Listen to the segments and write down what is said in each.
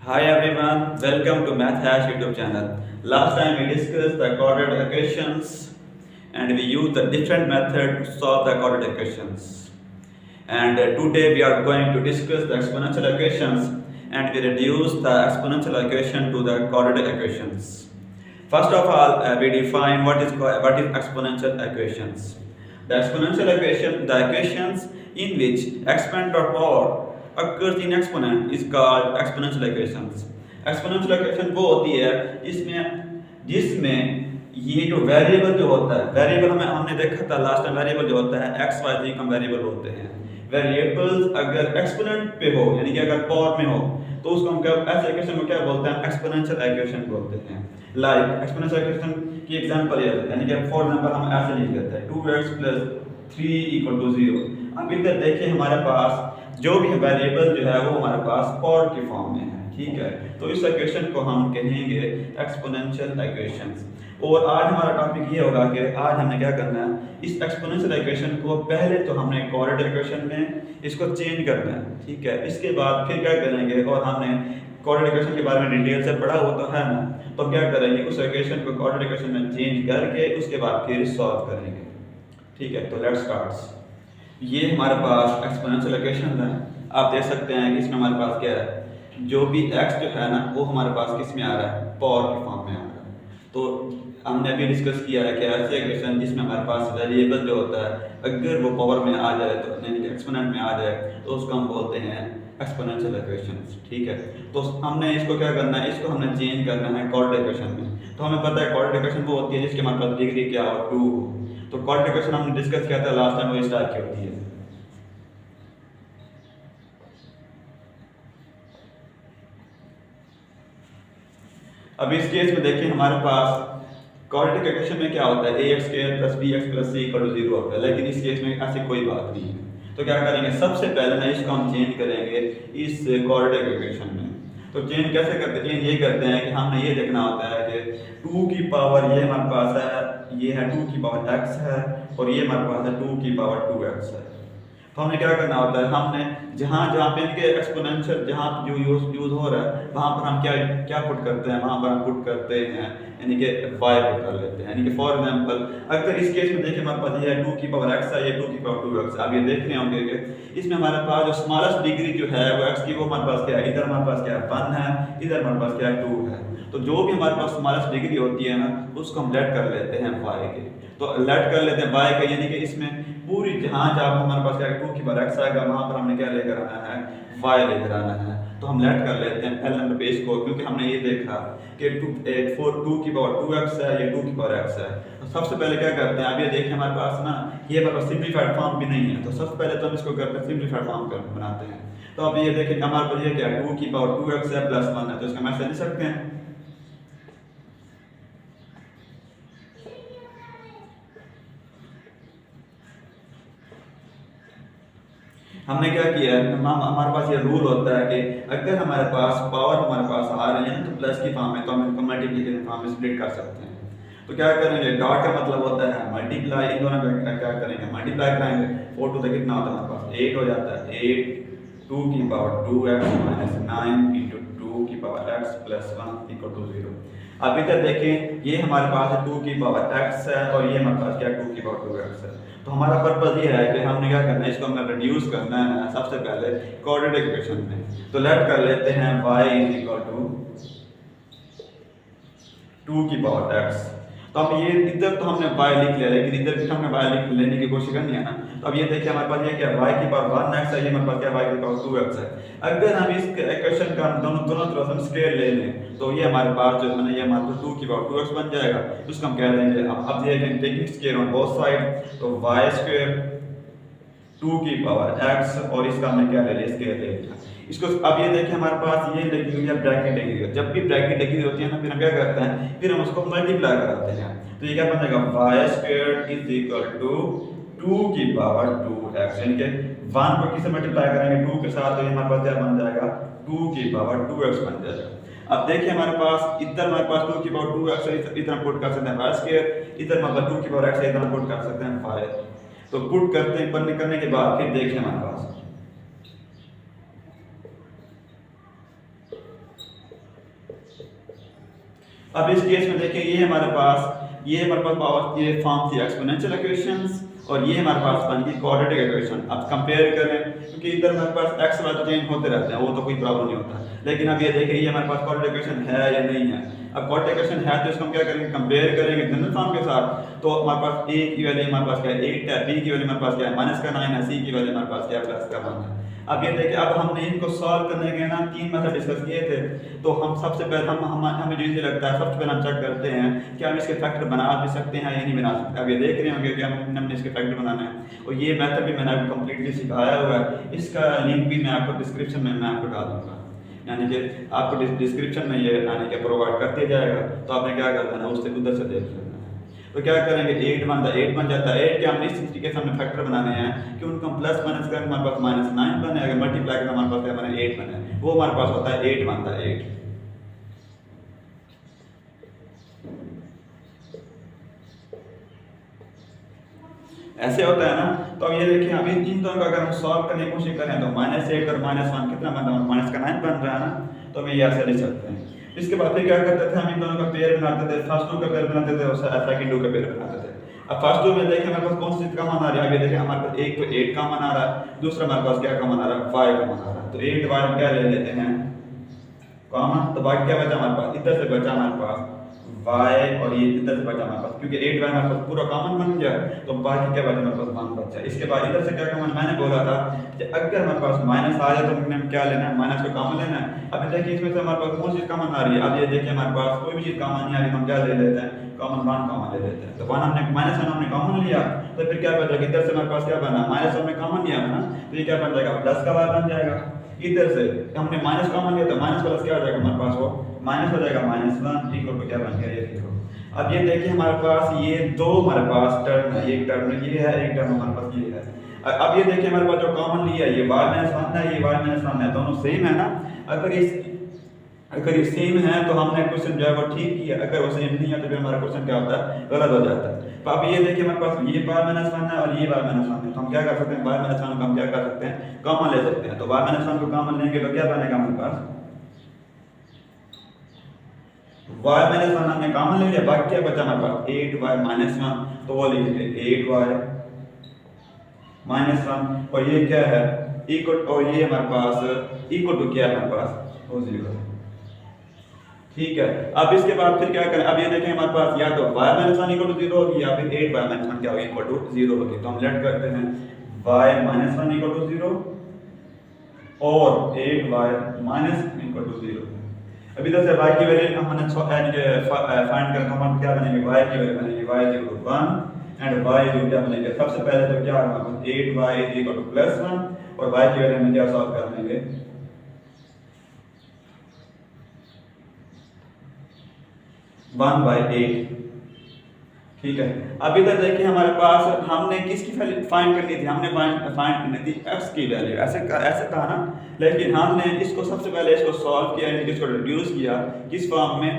Hi everyone, welcome to Math Hash YouTube channel. Last time we discussed the quadratic equations and we used the different method to solve the quadratic equations. And today we are going to discuss the exponential equations and we reduce the exponential equation to the quadratic equations. First of all, we define what is exponential equations. The exponential equation, the equations in which exponent or power occurs in exponent is called exponential equations. Exponential equation वो होती है जिसमें जिसमें ये जो variable जो होता है, वेरिएबल हमने देखा था लास्ट टाइम, वेरिएबल जो होता है एक्स वाई जी हम वेरिएबल होते हैं। वेरिएबल्स अगर एक्सपोनेंट पे हो यानी कि अगर पावर में हो तो उसको हम क्या ऐसे इक्वेशन को क्या बोलते हैं, एक्सपोनेंशियल इक्वेशन बोलते हैं। लाइक एक्सपोनेंशियल इक्वेशन की एग्जांपल ये है, यानी कि फॉर एग्जांपल हम ऐसे लिख देते हैं 2x + 3 = 0। अब इधर देखिए हमारे पास जो भी वेरिएबल जो है वो हमारे पास पावर की फॉर्म में है, ठीक है। तो इस इक्वेशन को हम कहेंगे एक्सपोनेंशियल इक्वेशंस। और आज हमारा टॉपिक ये होगा कि आज हमने क्या करना है, इस एक्सपोनेंशियल इक्वेशन को पहले तो हमने क्वाड्रेटिक इक्वेशन में इसको चेंज करना है, ठीक है। इसके बाद फिर क्या करेंगे, और हमने क्वाड्रेटिक इक्वेशन के बारे में डिटेल से पढ़ा हुआ तो है ना, तो क्या करेंगे उस इक्वेशन को क्वाड्रेटिक इक्वेशन में चेंज करके उसके बाद फिर सॉल्व करेंगे, ठीक है। तो लेट्स स्टार्ट। ये हमारे पास एक्सपोनेंशियल इक्वेशन है। आप देख सकते हैं कि इसमें हमारे पास क्या है, जो भी x जो है ना वो हमारे पास किस में आ रहा है, पावर की फॉर्म में आ रहा है। तो हमने अभी डिस्कस किया है कि ऐसे इक्वेशन जिसमें हमारे पास वेरिएबल जो होता है अगर वो पावर में आ जाए तो यानी कि एक्सपोनेंट में आ जाए तो उसको हम बोलते हैं एक्सपोनेंशियल इक्वेशंस, ठीक है। तो हमने इसको क्या करना है, इसको हमने चेंज करना है क्वाड्रेटिक इक्वेशन में। तो हमें पता है क्वाड्रेटिक इक्वेशन वो होती है जिसके हमारे पास डिग्री क्या हो, 2 हो। तो क्वाड्रेटिक इक्वेशन हमने डिस्कस किया था लास्ट टाइम, वो इस टाइप की होती है। अब इस केस में देखिए हमारे पास क्वाड्रेटिक इक्वेशन में क्या होता है, ax² + bx + c = 0 होता है, लेकिन इस केस में ऐसी कोई बात नहीं है। तो क्या करेंगे, सबसे पहले ना इसको हम चेंज करेंगे इस क्वाड्रेटिक इक्वेशन में। तो चेंज कैसे करते हैं, चेंज ये करते हैं कि हमने ये देखना होता है कि 2 की पावर ये हमारे पास है, ये है 2 की पावर x है, और ये हमारे पास है 2 की पावर 2x है। तो हमें क्या करना होता है, हमने जहाँ जहाँ पे इनके एक्सपोनेंशियल जहाँ जो यूज हो रहा है वहाँ पर हम क्या क्या पुट करते हैं, वहाँ पर हम पुट करते हैं यानी कि y पुट कर लेते हैं। यानी कि फॉर एग्जांपल अगर इस केस में देखिए हमारे पास ये है 2 की पावर x है, ये 2 की पावर 2x है। अब ये देख रहे होंगे कि इसमें हमारे पास जो स्मॉलेस्ट डिग्री जो है वो x की, वो हमारे पास क्या है, इधर हमारे पास क्या है 1 है, इधर हमारे पास क्या है 2 है। तो जो भी हमारे पास स्मॉलेस्ट डिग्री होती है ना उसको हम लेट कर लेते हैं y के। तो लेट कर लेते हैं y का, यानी कि इसमें पूरी जहाँ जहाँ हमारे पास क्या है 2 की पावर x आएगा वहाँ पर हमने क्या लेकर आना है, y लेकर आना है। तो हम लेट कर लेते हैं पहले नंबर पे इसको, क्योंकि हमने ये देखा कि 2 की पावर 2x है, ये 2 की पावर x है। तो सबसे पहले क्या करते हैं, अब ये देखिए हमारे पास ना ये हमारे पास सिंप्लीफाइड फॉर्म भी नहीं है, तो सबसे पहले तो हम इसको करते हैं सिंप्लीफाइड फॉर्म बनाते हैं। तो अब ये देखिए हमारे पास ये क्या है 2 की पावर 2x है + 1 है, तो इसका मैसेज लिख सकते हैं। हमने क्या किया है, हमारे पास ये रूल होता है कि अगर हमारे पास पावर हमारे पास आ रही है ना तो प्लस की फॉर्म में, तो हम इनको मल्टीप्लिकेशन फॉर्म में स्प्लिट कर सकते हैं। तो क्या करेंगे, डॉट का मतलब होता है मल्टीप्लाई, इन दोनों का क्या करेंगे मल्टीप्लाई कराएंगे। 4 टू द कितना होता है हमारे पास 8 हो जाता है, 8 2 की पावर 2x - 9 × 2 की पावर x + 1 = 0। अब इधर देखें ये हमारे पास 2 की पावर x है और ये हमारे पास क्या 2 की पावर 2x है। तो हमारा पर्पस ये है कि हमने क्या करना है, इसको हमने रिड्यूस करना है सबसे पहले क्वाड्रेटिक इक्वेशन में। तो लेट कर लेते हैं y = 2 की पावर x। तो अब ये इधर तो हमने y लिख लिया, लेकिन इधर भी हमने y लिख लेने की कोशिश करनी है ना। तो अब ये देखिए हमारे पास ये क्या y की पावर 1x है, ये हमारे पास क्या y की पावर 2x है। अगर हम इस इक्वेशन का दोनों तरफ हम स्क्वायर ले लें तो ये हमारे पास जो है ना, ये हमारे पास 2 की पावर 2x बन जाएगा। उसको हम कह देंगे, अब ये taking square on both side, तो y² 2 की पावर x, और इसका हमने क्या ले लिया, स्क्वायर ले लिया इसको। अब ये देखिए हमारे पास ये लगी हुई है ब्रैकेट लगी हुई है, जब भी ब्रैकेट लगी होती है ना फिर हम क्या करते हैं, फिर हम उसको मल्टीप्लाई कराते हैं। तो ये क्या बनेगा, y² = 2 की पावर 2x, यानी कि 1 को किससे मल्टीप्लाई करेंगे 2 के साथ, तो ये हमारे पास क्या बन जाएगा 2 की पावर 2x बन जाएगा। अब देखिए हमारे पास इधर हमारे पास 2 की पावर 2x है, इधर पुट कर सकते हैं y², इधर हमारे पास 2 की पावर x है, इधर पुट कर सकते हैं 5। तो पुट करने के बाद फिर देखिए हमारे पास अब इस केस में देखिए ये हमारे पास पावर ये फॉर्म थी एक्सपोनेंशियल इक्वेशंस और ये हमारे पास बन गई क्वाड्रेटिक इक्वेशन। अब कंपेयर करें क्योंकि इधर हमारे पास एक्स वाले चेंज होते रहते हैं, वो तो कोई प्रॉब्लम नहीं होता, लेकिन अब ये देखिए ये हमारे पास क्वाड्रेटिक इक्वेशन है या नहीं है। अब क्वाड्रेटिक इक्वेशन है तो इसको हम क्या करेंगे, कंपेयर करेंगे जनरल फॉर्म के साथ। तो हमारे पास a की वैल्यू हमारे पास क्या है 8 है, b की वैल्यू हमारे पास क्या है -9 है, c की वैल्यू हमारे पास क्या है +1 है। अब ये देखिए अब हमने इनको सॉल्व करने के ना 3 मेथड डिस्कस किए थे। तो हम सबसे पहले हमें जो इजी लगता है सबसे पहले हम चेक करते हैं कि हम इसके फैक्टर बना भी सकते हैं या नहीं बना सकते। अब ये देख रहे होंगे कि हमने इसके फैक्टर बनाना है और ये मेथड भी मैंने आपको कंप्लीटली सिखाया हुआ है, इसका लिंक भी मैं आपको डिस्क्रिप्शन में मैं आपको डाल दूँगा, यानी कि आपको डिस्क्रिप्शन में ये यानी कि प्रोवाइड करते जाएगा। तो आपने क्या करना है उससे उधर से देख लेना है। तो क्या करेंगे 8 बन जाता है 8 के हमने इस तरीके से हमने फैक्टर बनाने हैं कि उनको प्लस माइनस करके हमारे पास -9 बने, अगर मल्टीप्लाई करके हमारे पास क्या बने 8 बने, वो हमारे पास होता है 8 बनता है 8। ऐसे होता है ना। तो अब ये देखिए अभी इन दोनों का अगर हम सॉल्व करने की कोशिश करें तो -8 और -1 कितना बनता है, -9 बन रहा है ना। तो हम ये ऐसे लिख सकते हैं। इसके बाद फिर क्या करते थे, हम इन दोनों का पेयर बनाते थे, फर्स्ट 2 का पेयर बनाते थे और सेकंड 2 का पेयर बनाते थे। अब फर्स्ट 2 में देखिए हमारे पास कौन सी चीज कॉमन आ रही है, अब ये देखिए हमारे पास एक तो 8 कॉमन आ रहा है, दूसरा हमारे पास क्या कॉमन आ रहा है 5 कॉमन आ रहा है। तो 8 हम क्या ले लेते हैं कॉमन, तो बाकी क्या बचा हमारे पास, इधर से बचा हमारे पास y और ये इधर से बचा हमारे पास, क्योंकि 8y हमारे पास पूरा कॉमन बन गया तो बाकी क्या बचा हमारे पास 1 बचा। इसके बाद इधर से क्या कॉमन, मैंने बोला था कि अगर हमारे पास माइनस आ जाए तो हमने क्या लेना है, माइनस को कॉमन लेना है। अब देखिए इसमें से हमारे पास कौन सी कॉमन आ रही है, अब ये देखिए हमारे पास कोई भी चीज कॉमन नहीं आ रही, हम क्या ले लेते हैं कॉमन 1 कॉमन ले लेते हैं। तो 1 हमने -1 हमने कॉमन लिया तो फिर क्या बचा, इधर से हमारे पास क्या बना, माइनस हमने कॉमन लिया है ना, तो ये क्या बन जाएगा प्लस का y बन जाएगा। इधर से हमने माइनस कॉमन लिया तो माइनस प्लस क्या हो जाएगा हमारे पास, वो माइनस हो जाएगा -1 इक्वल टू क्या बन गया ये 0। अब ये देखिए हमारे पास ये दो हमारे पास टर्म है, एक टर्म ये है, एक टर्म हमारे पास ये है। अब ये देखिए हमारे पास जो कॉमन लिया है ये y-1 है, ये y-1 है, दोनों सेम है ना। अगर ये सेम है तो हमने क्वेश्चन जो है वो ठीक किया, अगर वो सेम नहीं है तो फिर हमारा क्वेश्चन क्या होता है, गलत हो जाता है। तो अब ये देखिए हमारे पास ये y-1 है और ये y-1 है, तो हम क्या कर सकते हैं y-1 को हम क्या कर सकते हैं कॉमन ले सकते हैं। तो y-1 को कॉमन लेंगे तो क्या बनेगा हमारे पास y-1 हमने कॉमन ले लिया, बाकी क्या बचा हमारे पास 8y-1, तो वो लिख लीजिए 8y-1 और ये क्या है इक्वल, और ये हमारे पास इक्वल टू क्या है हमारे पास वो 0। ठीक है, अब इसके बाद फिर क्या करें, अब ये देखें हमारे पास या तो y-1 इक्वल टू 0 होगी या फिर 8y-1 क्या होगी इक्वल टू 0 होगी। तो हम लेट करते हैं y-1 इक्वल टू 0 और 8y- इक्वल टू 0। अब इधर से y की वैल्यू हमने फाइंड करना, हम क्या बनेंगे y की वैल्यू बनेगी y equal to 1 and y जो क्या बनेंगे, सबसे पहले तो क्या होगा 8y इक्वल टू +1 और y की वैल्यू में क्या सॉल्व कर लेंगे 1/8। ठीक है, अब इधर देखिए हमारे पास हमने किसकी वैल्यू फाइंड करनी थी, हमने फाइंड करनी थी x की वैल्यू, ऐसे था ना। लेकिन हमने इसको सबसे पहले इसको सॉल्व किया, इसको रिड्यूस किया किस फॉर्म में,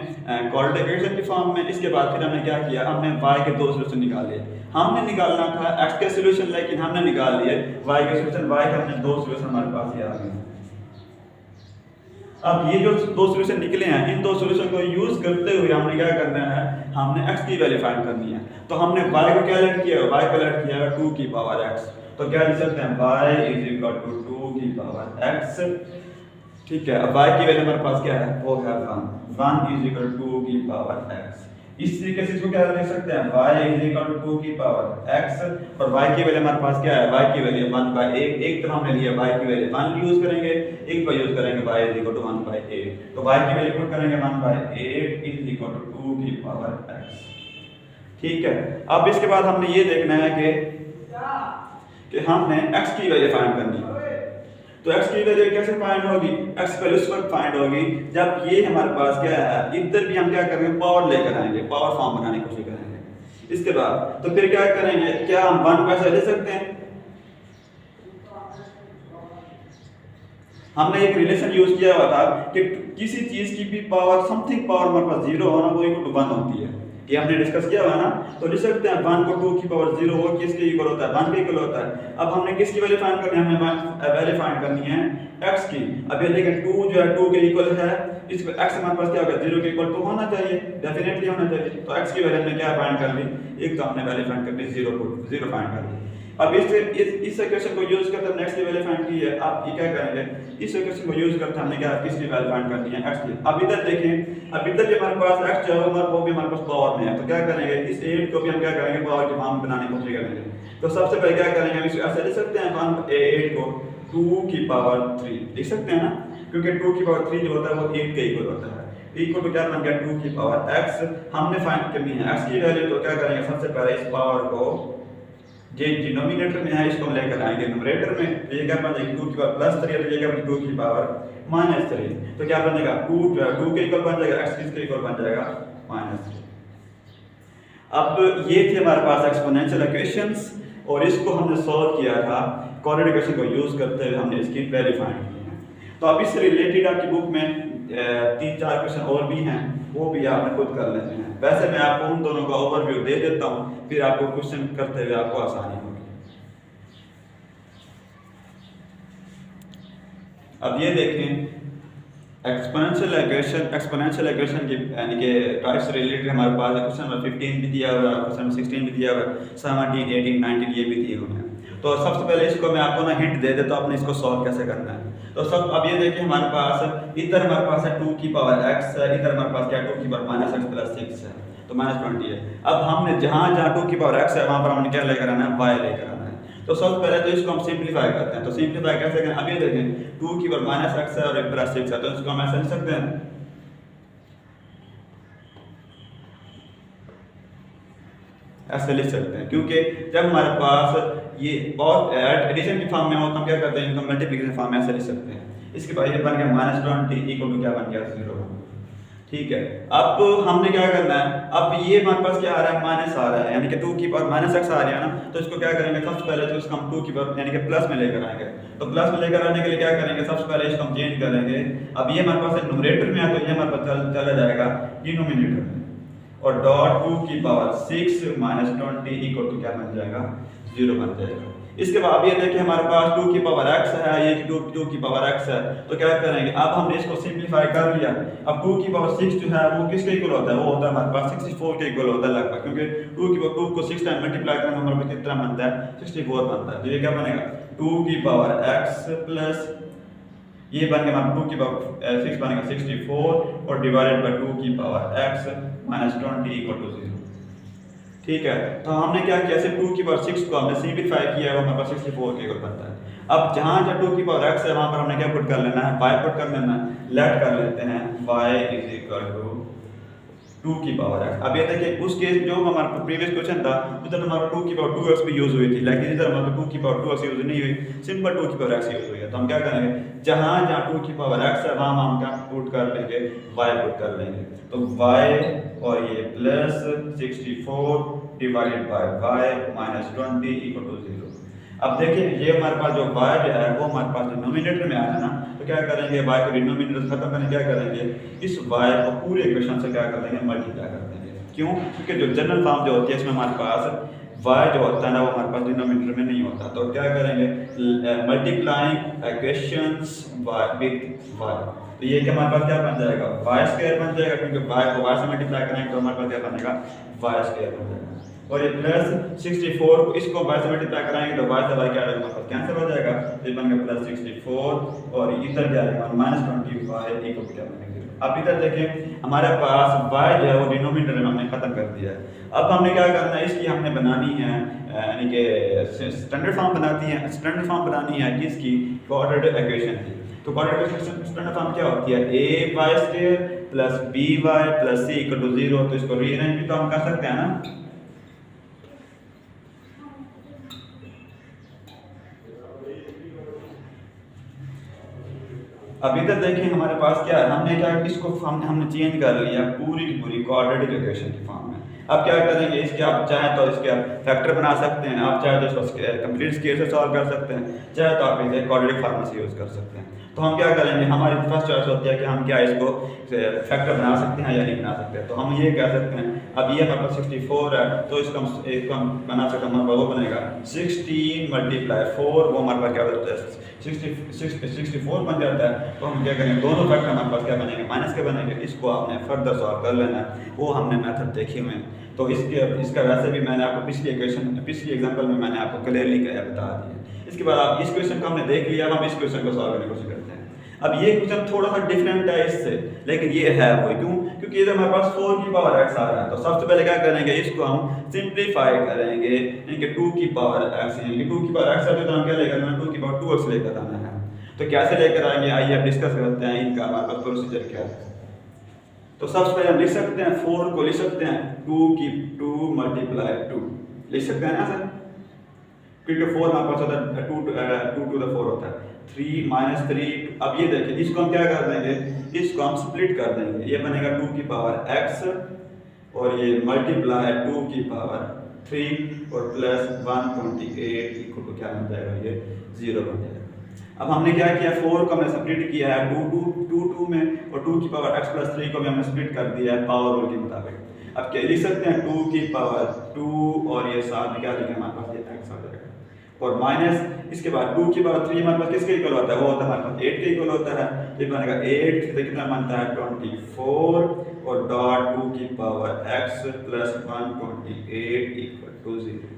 क्वाड्रेटिक इक्वेशन की फॉर्म में। इसके बाद फिर हमने क्या किया, हमने y के दो सॉल्यूशन निकाले। हमने निकालना था x के सॉल्यूशन लेकिन हमने निकाल लिए y के सॉल्यूशन, y के हमने दो सॉल्यूशन हमारे पास ये आ गए। अब ये जो दो सॉल्यूशन निकले हैं इन दो सॉल्यूशन को यूज करते हुए हमने क्या करना है, हमने x की वैल्यू फाइंड करनी है। तो हमने y को क्या लेट किया, y को लेट किया 2 की पावर x। तो क्या लिख सकते हैं y इज इक्वल टू 2 की पावर x। ठीक है, अब y की वैल्यू हमारे पास क्या है, वो है 1 इज इक्वल टू 2 की पावर x। इस तरीके से इसको क्या लिख सकते हैं y इज इक्वल टू 2 की पावर x और y की वैल्यू हमारे पास क्या है, y की वैल्यू 1/8। एक तरफ हमने लिया y की वैल्यू 1 यूज करेंगे, एक पर यूज करेंगे y इज इक्वल टू 1/8। तो y की वैल्यू पुट करेंगे 1/8 इज इक्वल टू 2 की पावर x। ठीक है, अब इसके बाद हमने ये देखना है कि हमने x की वैल्यू फाइंड करनी है। तो x की वैल्यू कैसे फाइंड होगी, x वैल्यू उस वक्त फाइंड होगी जब ये हमारे पास क्या है, इधर भी हम क्या करेंगे पावर लेकर आएंगे, पावर फॉर्म बनाने की कोशिश करेंगे। इसके बाद तो फिर क्या करेंगे, क्या हम 1 को ऐसे ले सकते हैं, हमने एक रिलेशन यूज किया हुआ था कि किसी चीज की भी पावर समथिंग पावर हमारे पास 0 होना वो इक्वल टू 1 होती है, ये हमने डिस्कस किया हुआ है ना। तो लिख सकते हैं 1 को 2 की पावर 0 हो किसके इक्वल होता है, 1 के इक्वल होता है। अब हमने किसकी वैल्यू फाइंड करनी है, हमने वैल्यू फाइंड करनी है x की। अब ये देखें 2 जो है 2 के इक्वल है, इस x हमारे पास क्या होगा 0 के इक्वल टू होना चाहिए, डेफिनेटली होना चाहिए। तो x की वैल्यू हमने क्या फाइंड कर ली, एक तो हमने वैल्यू फाइंड कर ली 0 फाइंड कर ली। अब इस इक्वेशन को यूज करते हमने x की वैल्यू फाइंड की है। आप ये क्या करेंगे, इस इक्वेशन को यूज करते हमने क्या किसकी वैल्यू फाइंड करनी है, x की। अब इधर देखें, अब इधर भी हमारे पास x जो है वो भी हमारे पास पावर में है, तो क्या करेंगे इस 8 को भी हम क्या करेंगे पावर के फॉर्म में बनाने की कोशिश करेंगे। तो सबसे पहले क्या करेंगे, हम इसे ऐसे लिख सकते हैं हम 8 को 2 की पावर 3 लिख सकते हैं ना, क्योंकि 2 की पावर 3 जो होता है वो 8 के इक्वल होता है। इक्वल टू क्या बन गया 2 की पावर x, हमने फाइंड करनी है x की वैल्यू। तो क्या करेंगे सबसे पहले इस पावर को जो डिनोमिनेटर में है इसको हम लेकर आएंगे न्यूमरेटर में। तो ये क्या बन जाएगा 2 की पावर प्लस 3 है, तो ये क्या बन 2 की पावर माइनस 3। तो क्या बनेगा 2 के इक्वल बन जाएगा, x किसके इक्वल बन जाएगा माइनस 3। अब ये थे हमारे पास एक्सपोनेंशियल इक्वेशंस और इसको हमने सॉल्व किया था क्वाड्रेटिक इक्वेशन को यूज करते हुए, हमने इसकी वैल्यू फाइंड की है। तो अब इससे रिलेटेड आपकी बुक में 3-4 क्वेश्चन और भी हैं, वो भी आपने खुद कर लेते हैं। वैसे मैं आपको उन दोनों का ओवरव्यू दे देता हूँ, फिर आपको क्वेश्चन करते हुए आपको आसानी होगी। अब ये देखें एक्सपोनेंशियल इक्वेशन की यानी कि टाइप्स से रिलेटेड हमारे पास क्वेश्चन नंबर 15 भी दिया हुआ है, क्वेश्चन नंबर 16 भी दिया हुआ है, 17, 18, 19 ये भी दिए हुए हैं। तो सबसे पहले इसको मैं आपको ना हिंट दे देता हूँ आपने इसको सॉल्व कैसे करना है। तो सब अब ये देखिए हमारे पास इधर हमारे पास है 2 की पावर x है, इधर हमारे पास क्या 2 की पावर माइनस x प्लस 6 है, तो माइनस 20 है। अब हमने जहाँ 2 की पावर x है वहाँ पर हमने क्या लेकर आना है y लेकर आना है। तो सबसे पहले तो इसको हम सिंप्लीफाई करते हैं। तो सिंप्लीफाई कैसे करें, अब ये देखें 2 की पावर माइनस x है और एक प्लस 6 है, तो इसको हम ऐसे लिख सकते हैं, ऐसे लिख सकते हैं। क्योंकि जब हमारे पास ये और एडिशन की फॉर्म में हो तो हम क्या करते हैं, इनको मल्टीप्लिकेशन फॉर्म में ऐसे लिख सकते हैं। इसके बाद ये बन गया माइनस 20 इक्वल टू क्या बन गया 0। ठीक है, अब हमने क्या करना है, अब ये हमारे पास क्या आ रहा है माइनस आ रहा है, यानी कि 2 की पावर माइनस x आ रहा है ना, तो इसको क्या करेंगे सबसे पहले तो इसको हम 2 की पावर यानी कि प्लस में लेकर आएंगे। तो प्लस में लेकर आने के लिए क्या करेंगे, सबसे पहले इसको हम चेंज करेंगे। अब ये हमारे पास न्यूमरेटर में है तो ये हमारे पास चला जाएगा डिनोमिनेटर में, और डॉट 2 की पावर 6 माइनस 20 इक्वल टू क्या बन जाएगा 0 बन जाएगा। इसके बाद ये देखिए हमारे पास 2 की पावर x है, ये 2 की पावर x है, तो क्या करेंगे अब हमने इसको सिंप्लीफाई कर लिया। अब 2 की पावर 6 जो है वो किसके इक्वल होता है, वो होता है हमारे पास 64 के इक्वल होता है लगभग, क्योंकि 2 को 6 टाइम मल्टीप्लाई करने हमारे पास कितना बनता है 64 बनता है। तो ये क्या बनेगा 2 की पावर x प्लस ये बन गया हमारा 2 की पावर 6 बनेगा 64 और डिवाइडेड बाय 2 की power x minus 20 equal to 0। ठीक है, तो हमने क्या किया, सिर्फ 2 की पावर 6 को हमने सिंप्लीफाई किया है, वो हमारे पास 64 के इक्वल बनता है। अब जहाँ 2 की पावर x है वहाँ पर हमने क्या पुट कर लेना है, y पुट कर लेना है। लेट कर लेते हैं y इज इक्वल टू 2 की पावर x। अब ये देखिए उस केस जो हमारा प्रीवियस क्वेश्चन था उधर हमारा 2 की पावर 2x भी यूज हुई थी, लेकिन इधर हमारा 2 की पावर 2x यूज नहीं हुई, सिंपल 2 की पावर x यूज हुई है। तो हम क्या करेंगे, जहाँ 2 की पावर x है वहाँ हम क्या पुट कर लेंगे, y पुट कर लेंगे। तो y और ये plus 64 divided by y minus 20 equal to 0। अब देखिए ये हमारे पास जो y जो है वो हमारे पास डिनोमिनेटर में आया ना, तो क्या करेंगे y को डिनोमिनेटर खत्म करने क्या करेंगे, इस y को पूरे इक्वेशन से क्या कर देंगे मल्टीप्लाई कर देंगे। क्यों, क्योंकि जो जनरल फॉर्म जो होती है इसमें हमारे पास y जो होता है ना वो हमारे पास डिनोमिनेटर में नहीं होता। तो क्या करेंगे मल्टीप्लाइंग इक्वेशंस विद y, तो ये कि हमारे पास क्या बन जाएगा y² बन जाएगा, क्योंकि y को y से मल्टीप्लाई करेंगे तो हमारे पास क्या बनेगा y² बन जाएगा। और ये प्लस 64 को इसको y से मल्टीप्लाई कराएंगे तो y से y क्या हमारे पास कैंसिल हो जाएगा, तो ये बन गया प्लस 64 और इधर क्या आएगा माइनस 25 इक्वल टू क्या बनेगा। अब इधर देखें हमारे पास y जो है वो डिनोमिनेटर में हमने खत्म कर दिया है। अब हमने क्या करना है, इसकी हमने बनानी है यानी कि स्टैंडर्ड फॉर्म बनानी है किसकी, क्वाड्रेटिक इक्वेशन की। तो क्वाड्रेटिक इक्वेशन स्टैंडर्ड फॉर्म क्या होती है, ay² plus by plus c equal to 0। तो इसको रीअरेंज भी तो हम कर सकते हैं ना। अब इधर देखिए हमारे पास क्या है, हमने क्या इसको हमने चेंज कर लिया पूरी की पूरी क्वाड्रेटिक इक्वेशन की फॉर्म में। अब क्या करेंगे, इसके आप चाहे तो इसके आप फैक्टर बना सकते हैं, आप चाहे तो इसको कंप्लीट स्केयर से सॉल्व कर सकते हैं, चाहे तो आप इसे क्वाड्रेटिक फार्मूला से यूज कर सकते हैं। तो हम क्या करेंगे, हमारी फर्स्ट चॉइस होती है कि हम क्या इसको फैक्टर बना सकते हैं या नहीं बना सकते। तो हम ये कह सकते हैं अब ये हमारे पास 64 है, तो इसको हम बना सकते हैं, हमारे पास वो बनेगा 16 मल्टीप्लाई 4, वो हमारे पास क्या होता है 64 बन जाता है। तो हम क्या करेंगे, दोनों फैक्टर हमारे पास क्या बनेंगे, माइनस के बनेंगे। इसको आपने फर्दर सॉल्व कर लेना है, वो हमने मेथड देखे हुए हैं। तो इसका वैसे भी मैंने आपको पिछली एग्जांपल में मैंने आपको क्लियरली बता दिया। इसके बाद आप इस क्वेश्चन को हमने देख लिया, अब हम इस क्वेश्चन को सॉल्व करने की कोशिश करते हैं। अब ये क्वेश्चन थोड़ा सा डिफरेंट है इससे, लेकिन ये है वो क्यों, क्योंकि इधर हमारे पास 4 की पावर x आ रहा है। तो सबसे पहले क्या करेंगे, इसको हम सिंप्लीफाई करेंगे, यानी कि 2 की पावर x, यानी कि 2 की पावर x है तो हम क्या लेकर आना है, 2 की पावर 2x लेकर आना है। तो कैसे लेकर आएंगे, आइए अब डिस्कस करते हैं इनका हमारे पास प्रोसीजर क्या है। तो सबसे पहले हम लिख सकते हैं 4 को लिख सकते हैं 2 मल्टीप्लाई 2 लिख सकते हैं ना सर, क्योंकि 4 हमारे पास होता है 2 टू द 4 होता है 3 माइनस 3। अब ये देखिए, इसको हम क्या कर देंगे, इसको हम स्प्लिट कर देंगे, ये बनेगा 2 की पावर x और ये मल्टीप्लाई 2 की पावर 3 और प्लस 128 इक्वल टू क्या बन जाएगा, ये 0 बन जाएगा। अब हमने क्या किया, 4 को हमने स्प्लिट किया है 2 में, और 2 की पावर x प्लस 3 को भी हमने स्प्लिट कर दिया है पावर रूल के मुताबिक। अब क्या लिख सकते हैं, 2 की पावर 2 और ये साथ में क्या लिखे हमारे पास, ये x आ जाएगा, और माइनस इसके बाद 2 की पावर 3 हमारे पास किसके इक्वल होता है, वो होता है हमारे पास 8 के इक्वल होता है। तो ये बनेगा 8 से कितना बनता है 24 और डॉट 2 की power x plus 128 equal to 0।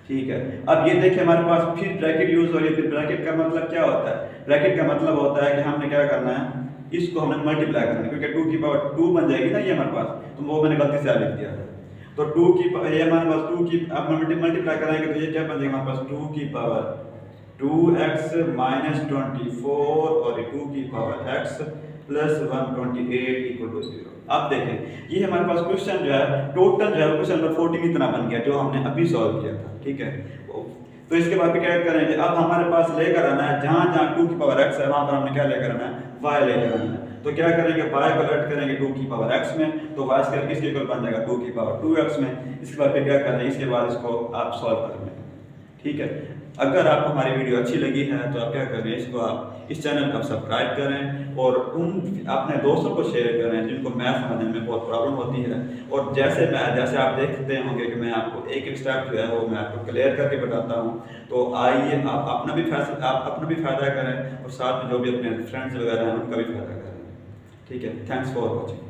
ठीक है, अब ये देखिए हमारे पास फिर ब्रैकेट यूज हो रही है। फिर ब्रैकेट का मतलब क्या होता है, ब्रैकेट का मतलब होता है कि हमने क्या करना है, इसको हमने मल्टीप्लाई करना है, क्योंकि 2 की पावर 2 बन जाएगी ना ये हमारे पास, तो वो मैंने गलती से लिख दिया है। तो 2 की ये हमारे पास 2 की अब मल्टीप्लाई कराएंगे तो ये क्या बन जाएगा हमारे पास 2 की पावर 2x माइनस 24 और 2 की power x plus 128 equal to 0। अब देखें ये हमारे पास क्वेश्चन जो है टोटल जो है क्वेश्चन नंबर 14 इतना बन गया जो हमने अभी सॉल्व किया था। ठीक है, तो इसके बाद क्या करेंगे, अब हमारे पास लेकर आना है जहां जहां 2 की पावर x है वहां पर हमने क्या लेकर आना है, y लेकर आना है। तो क्या करेंगे, y को ऐड करेंगे 2 की पावर x में, तो y स्क्वायर किसके इक्वल बन जाएगा 2 की पावर 2x में। इसके बाद फिर क्या करना है, इसके बाद इसको आप सॉल्व कर लेंगे। ठीक है, अगर आपको हमारी वीडियो अच्छी लगी है तो आप क्या करें, इसको आप इस चैनल को सब्सक्राइब करें और उन अपने दोस्तों को शेयर करें जिनको मैथ समझने में बहुत प्रॉब्लम होती है। और जैसे आप देखते होंगे कि मैं आपको एक एक स्टेप जो है वो मैं आपको क्लियर करके बताता हूँ। तो आइए आप अपना भी फ़ायदा करें और साथ में जो भी अपने फ्रेंड्स वगैरह हैं उनका भी फ़ायदा करें। ठीक है, थैंक्स फॉर वॉचिंग।